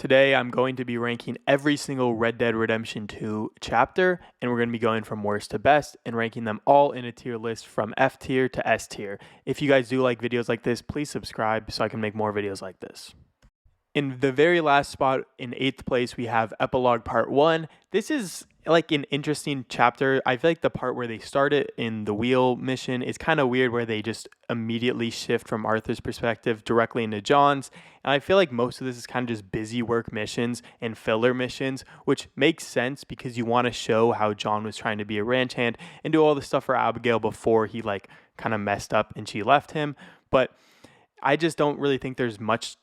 Today, I'm going to be ranking every single Red Dead Redemption 2 chapter, and we're going to be going from worst to best and ranking them all in a tier list from F tier to S tier. If you guys do like videos like this, please subscribe so I can make more videos like this. In the very last spot, in 8th place, we have Epilogue Part 1. This is like an interesting chapter. I feel like the part where they start it in the wheel mission is kind of weird, where they just immediately shift from Arthur's perspective directly into John's. And I feel like most of this is kind of just busy work missions and filler missions, which makes sense because you want to show how John was trying to be a ranch hand and do all the stuff for Abigail before he like kind of messed up and she left him. But I just don't really think there's much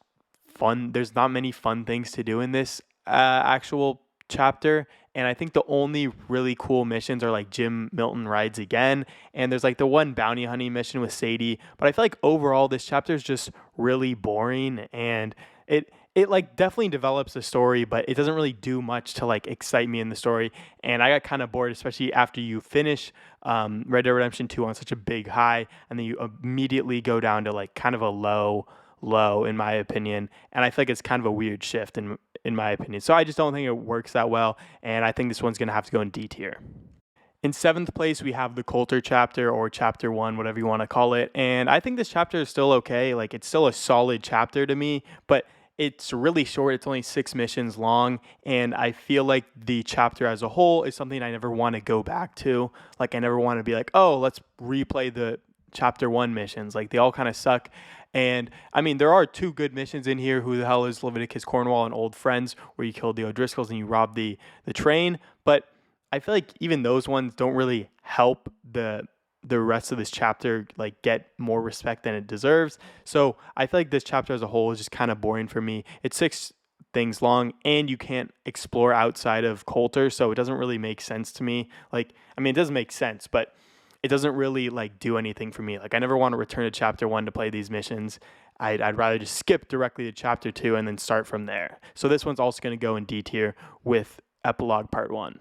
fun. There's not many fun things to do in this actual chapter. And I think the only really cool missions are like Jim Milton Rides Again. And there's like the one bounty hunting mission with Sadie. But I feel like overall this chapter is just really boring. And it like definitely develops a story, but it doesn't really do much to like excite me in the story. And I got kind of bored, especially after you finish Red Dead Redemption 2 on such a big high. And then you immediately go down to like kind of a low in my opinion, and I feel like it's kind of a weird shift in my opinion. So I just don't think it works that well, and I think this one's gonna have to go in D tier. In 7th place, we have the Coulter chapter, or chapter 1, whatever you want to call it, and I think this chapter is still okay. Like, it's still a solid chapter to me, but it's really short. It's only 6 missions long, and I feel like the chapter as a whole is something I never want to go back to. Like, I never want to be like, oh, let's replay the chapter 1 missions. Like, they all kind of suck. And I mean, there are 2 good missions in here. Who the hell is Leviticus Cornwall and Old Friends, where you kill the O'Driscolls and you rob the train. But I feel like even those ones don't really help the rest of this chapter like get more respect than it deserves. So I feel like this chapter as a whole is just kind of boring for me. It's 6 things long, and you can't explore outside of Coulter, so it doesn't really make sense to me. Like, I mean, it doesn't make sense, but it doesn't really like do anything for me. Like, I never want to return to chapter 1 to play these missions. I'd rather just skip directly to chapter 2 and then start from there. So this one's also going to go in D tier with Epilogue Part 1.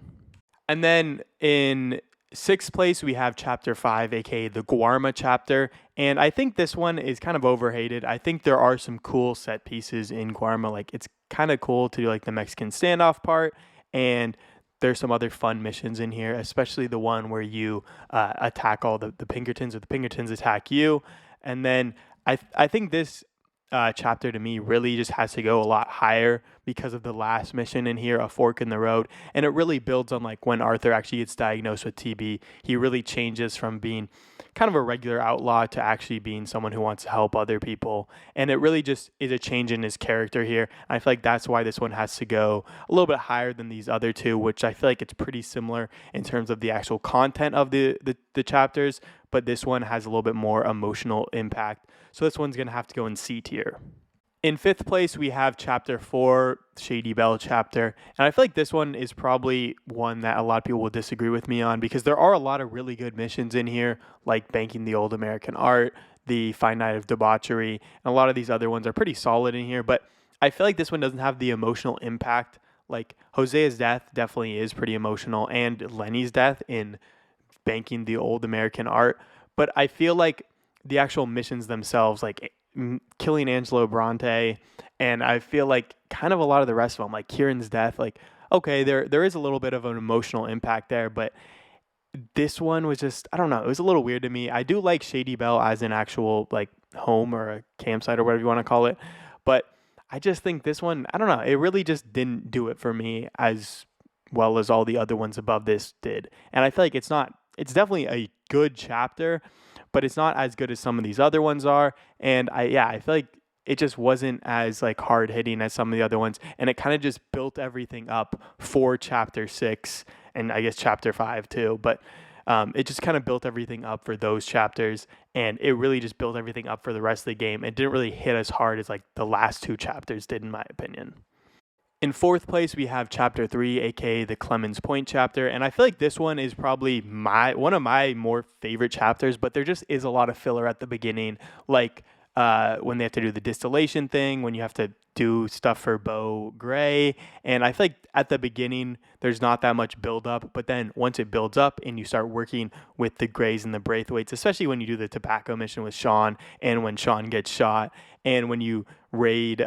And then in 6th place, we have chapter 5, aka the Guarma chapter. And I think this one is kind of overhated. I think there are some cool set pieces in Guarma. Like, it's kind of cool to do like the Mexican standoff part, and there's some other fun missions in here, especially the one where you attack all the Pinkertons, or the Pinkertons attack you. And then I think this chapter to me really just has to go a lot higher because of the last mission in here, A Fork in the Road. And it really builds on like when Arthur actually gets diagnosed with TB. He really changes from being kind of a regular outlaw to actually being someone who wants to help other people. And it really just is a change in his character here. I feel like that's why this one has to go a little bit higher than these other 2, which I feel like it's pretty similar in terms of the actual content of the chapters, but this one has a little bit more emotional impact. So this one's going to have to go in C tier. In 5th place, we have chapter 4, Shady Bell chapter. And I feel like this one is probably one that a lot of people will disagree with me on, because there are a lot of really good missions in here, like Banking the Old American Art, the Fine Night of Debauchery, and a lot of these other ones are pretty solid in here. But I feel like this one doesn't have the emotional impact. Like, Hosea's death definitely is pretty emotional, and Lenny's death in Banking the Old American Art. But I feel like the actual missions themselves, like killing Angelo Bronte, and I feel like kind of a lot of the rest of them, like Kieran's death, like, okay, there is a little bit of an emotional impact there, but this one was just, I don't know, it was a little weird to me. I do like Shady Bell as an actual like home or a campsite or whatever you want to call it, but I just think this one, I don't know, it really just didn't do it for me as well as all the other ones above this did. And I feel like it's definitely a good chapter, but it's not as good as some of these other ones are. And I feel like it just wasn't as like hard hitting as some of the other ones. And it kind of just built everything up for chapter 6 and I guess chapter 5 too. But it just kind of built everything up for those chapters, and it really just built everything up for the rest of the game. It didn't really hit as hard as like the last 2 chapters did, in my opinion. In 4th place, we have chapter 3, aka the Clemens Point chapter, and I feel like this one is probably one of my more favorite chapters, but there just is a lot of filler at the beginning, like when they have to do the distillation thing, when you have to do stuff for Beau Gray, and I feel like at the beginning there's not that much build up, but then once it builds up and you start working with the Grays and the Braithwaites, especially when you do the tobacco mission with Sean, and when Sean gets shot, and when you raid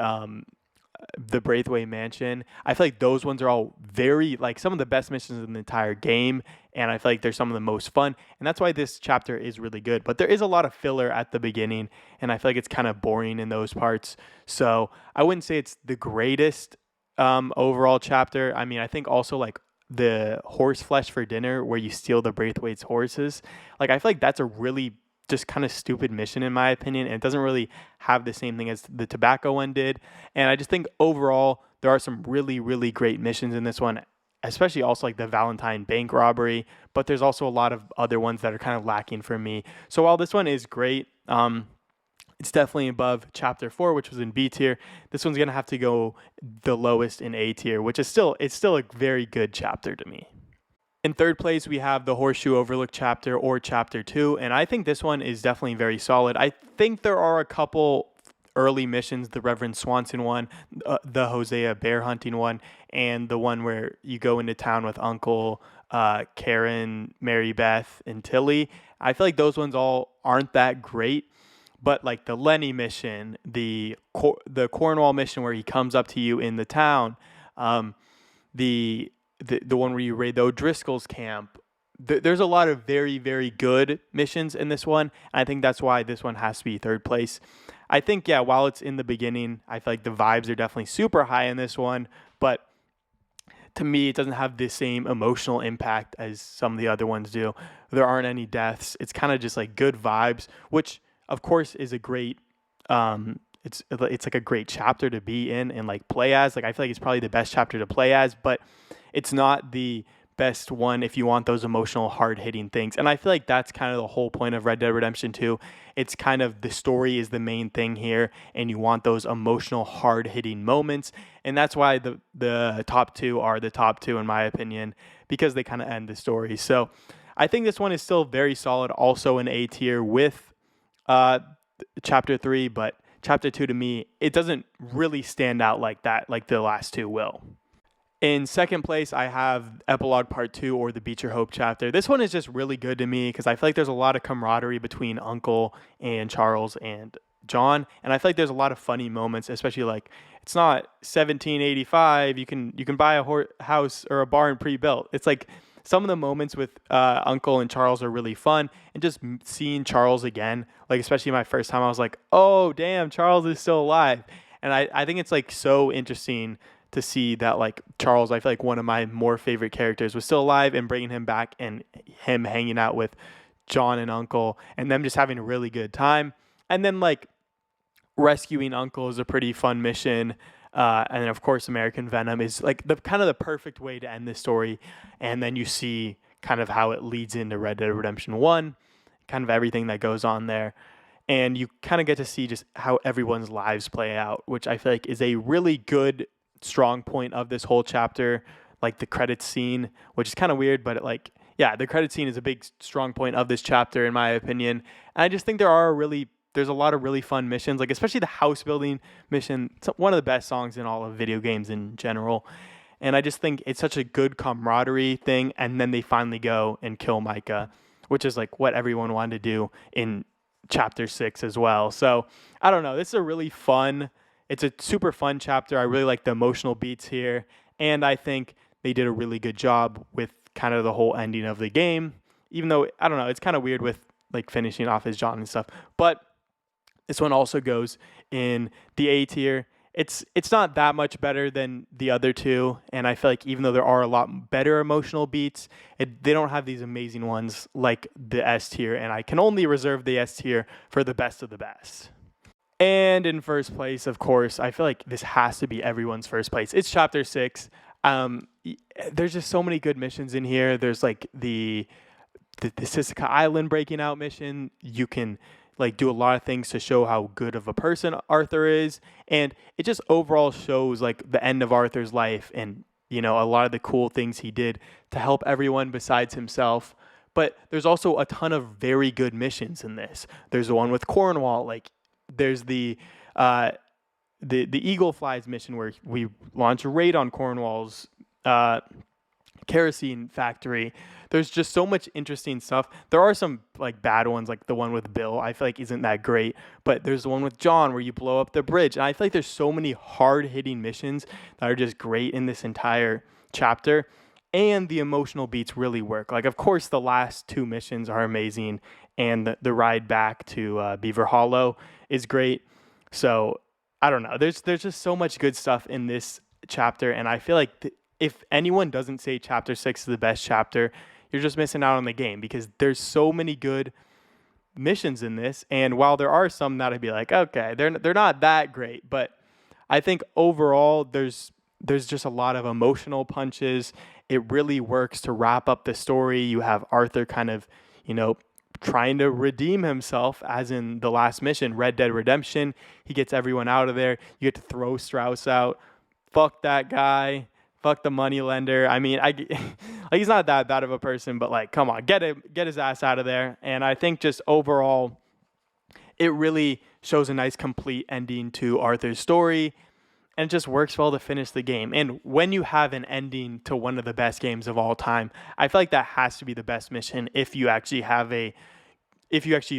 the Braithwaite Mansion. I feel like those ones are all very, like, some of the best missions in the entire game, and I feel like they're some of the most fun, and that's why this chapter is really good. But there is a lot of filler at the beginning, and I feel like it's kind of boring in those parts. So I wouldn't say it's the greatest overall chapter. I mean, I think also like the horse flesh for dinner where you steal the Braithwaite's horses. Like, I feel like that's a really just kind of stupid mission in my opinion, and it doesn't really have the same thing as the tobacco one did. And I just think overall there are some really, really great missions in this one, especially also like the Valentine bank robbery, but there's also a lot of other ones that are kind of lacking for me. So while this one is great, it's definitely above chapter 4, which was in B tier. This one's going to have to go the lowest in A tier, which is still a very good chapter to me. In third place, we have the Horseshoe Overlook chapter, or chapter 2, and I think this one is definitely very solid. I think there are a couple early missions, the Reverend Swanson one, the Hosea bear hunting one, and the one where you go into town with Uncle, Karen, Mary Beth, and Tilly. I feel like those ones all aren't that great, but like the Lenny mission, the Cornwall mission where he comes up to you in the town, the one where you raid the O'Driscoll's camp. There's a lot of very, very good missions in this one. And I think that's why this one has to be third place. I think, yeah, while it's in the beginning, I feel like the vibes are definitely super high in this one. But to me, it doesn't have the same emotional impact as some of the other ones do. There aren't any deaths. It's kind of just like good vibes, which of course is a great, it's like a great chapter to be in and like play as. Like, I feel like it's probably the best chapter to play as, but it's not the best one if you want those emotional, hard-hitting things. And I feel like that's kind of the whole point of Red Dead Redemption 2. It's kind of the story is the main thing here, and you want those emotional, hard-hitting moments. And that's why the top two are the top two, in my opinion, because they kind of end the story. So I think this one is still very solid, also in A tier with Chapter 3, but Chapter 2 to me, it doesn't really stand out like that, like the last two will. In second place, I have Epilogue Part 2, or the Beecher Hope chapter. This one is just really good to me because I feel like there's a lot of camaraderie between Uncle and Charles and John, and I feel like there's a lot of funny moments, especially like it's not 1785. You can buy a house or a barn pre-built. It's like some of the moments with Uncle and Charles are really fun, and just seeing Charles again, like especially my first time, I was like, oh damn, Charles is still alive, and I think it's like so interesting to see that like Charles, I feel like one of my more favorite characters, was still alive, and bringing him back and him hanging out with John and Uncle and them just having a really good time. And then like rescuing Uncle is a pretty fun mission. And then of course American Venom is like the kind of the perfect way to end this story. And then you see kind of how it leads into Red Dead Redemption 1, kind of everything that goes on there. And you kind of get to see just how everyone's lives play out, which I feel like is a really good strong point of this whole chapter. Like the credits scene, which is kind of weird, but the credit scene is a big strong point of this chapter in my opinion. And I just think there's a lot of really fun missions, like especially the house building mission. It's one of the best songs in all of video games in general. And I just think it's such a good camaraderie thing. And then they finally go and kill Micah, which is like what everyone wanted to do in chapter 6 as well. So I don't know. This is it's a super fun chapter. I really like the emotional beats here. And I think they did a really good job with kind of the whole ending of the game. Even though, I don't know, it's kind of weird with like finishing off as John and stuff. But this one also goes in the A tier. It's not that much better than the other two. And I feel like even though there are a lot better emotional beats, they don't have these amazing ones like the S tier. And I can only reserve the S tier for the best of the best. And in first place, of course, I feel like this has to be everyone's first place. It's chapter 6. There's just so many good missions in here. There's like the Sissica Island breaking out mission. You can like do a lot of things to show how good of a person Arthur is. And it just overall shows like the end of Arthur's life and, you know, a lot of the cool things he did to help everyone besides himself. But there's also a ton of very good missions in this. There's the one with Cornwall, like there's the Eagle Flies mission where we launch a raid on Cornwall's kerosene factory. There's just so much interesting stuff. There are some like bad ones, like the one with Bill. I feel like isn't that great, but there's the one with John where you blow up the bridge, and I feel like there's so many hard-hitting missions that are just great in this entire chapter, and the emotional beats really work. Like, of course, the last two missions are amazing, and the ride back to Beaver Hollow is great. So I don't know. There's just so much good stuff in this chapter, and I feel like if anyone doesn't say chapter 6 is the best chapter, you're just missing out on the game, because there's so many good missions in this. And while there are some that I'd be like, okay, they're not that great, but I think overall there's just a lot of emotional punches. It really works to wrap up the story. You have Arthur kind of, trying to redeem himself, as in the last mission, Red Dead Redemption. He gets everyone out of there. You get to throw Strauss out. Fuck that guy. Fuck the moneylender. I mean, he's not that bad of a person, but like, come on, get his ass out of there. And I think just overall, it really shows a nice complete ending to Arthur's story, and it just works well to finish the game. And when you have an ending to one of the best games of all time, I feel like that has to be the best mission if you actually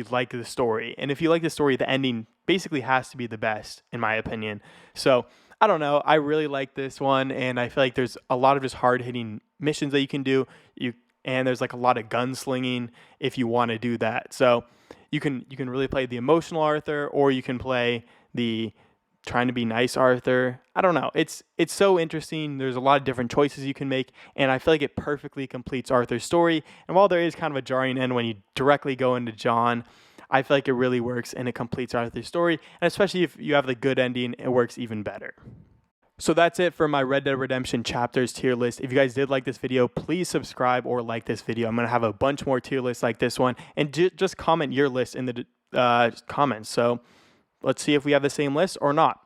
like the story. And if you like the story, the ending basically has to be the best, in my opinion. So I don't know. I really like this one, and I feel like there's a lot of just hard-hitting missions that you can do. And there's like a lot of gunslinging if you want to do that. So you can really play the emotional Arthur, or you can play the trying to be nice Arthur. I don't know. It's so interesting. There's a lot of different choices you can make, and I feel like it perfectly completes Arthur's story. And while there is kind of a jarring end when you directly go into John, I feel like it really works and it completes Arthur's story. And especially if you have the good ending, it works even better. So that's it for my Red Dead Redemption chapters tier list. If you guys did like this video, please subscribe or like this video. I'm going to have a bunch more tier lists like this one. And just comment your list in the comments. So let's see if we have the same list or not.